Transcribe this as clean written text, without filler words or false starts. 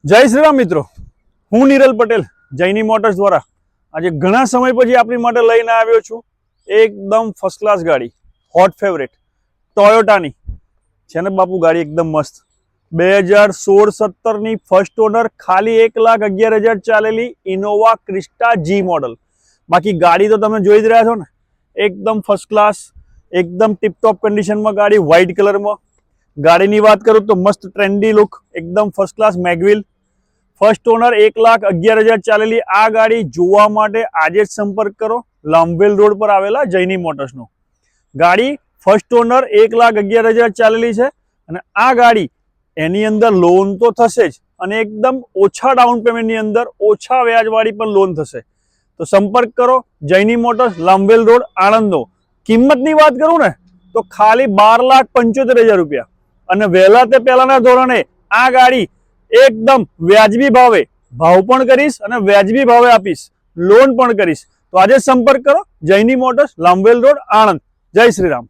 જય શ્રી રામ મિત્રો, હું નિરલ પટેલ જૈની મોટર્સ દ્વારા આજે ઘણા સમય પછી આપણી માટે લઈને આવ્યો છું એકદમ ફર્સ્ટ ક્લાસ ગાડી, હોટ ફેવરેટ ટોયોટાની છે ને બાપુ. ગાડી એકદમ મસ્ત 2016-17ની ફર્સ્ટ ઓનર, ખાલી 1,11,000 ચાલેલી ઇનોવા ક્રિસ્ટા જી મોડલ. બાકી ગાડી તો તમે જોઈ જ રહ્યા છો ને, એકદમ ફર્સ્ટ ક્લાસ, એકદમ ટીપટોપ કન્ડિશનમાં ગાડી, વ્હાઇટ કલરમાં. ગાડીની વાત કરું તો મસ્ત ટ્રેન્ડી લુક, એકદમ ફર્સ્ટ ક્લાસ મેગવિલ. ફર્સ્ટ ઓનર 1,11,000 ચાલેલી આ ગાડી જોવા માટે આજે જ સંપર્ક કરો લાંભવેલ રોડ પર આવેલા જૈની મોટર્સનો. ગાડી ફર્સ્ટ ઓનર 1,11,000 ચાલેલી છે અને આ ગાડી એની અંદર લોન તો થશે જ અને એકદમ ઓછા ડાઉન પેમેન્ટની અંદર ઓછા વ્યાજવાળી પણ લોન થશે. તો સંપર્ક કરો જૈની મોટર્સ, લાંભવેલ રોડ, આણંદનો. કિંમતની વાત કરું ને તો ખાલી 12,75,000 રૂપિયા અને વહેલા તે પહેલાના ધોરણે આ ગાડી એકદમ વ્યાજબી ભાવે ભાવ પણ કરીશ અને વ્યાજબી ભાવે આપીશ, લોન પણ કરીશ. તો આજે સંપર્ક કરો જૈની મોટર્સ, લાંભવેલ રોડ, આણંદ. જય શ્રી રામ.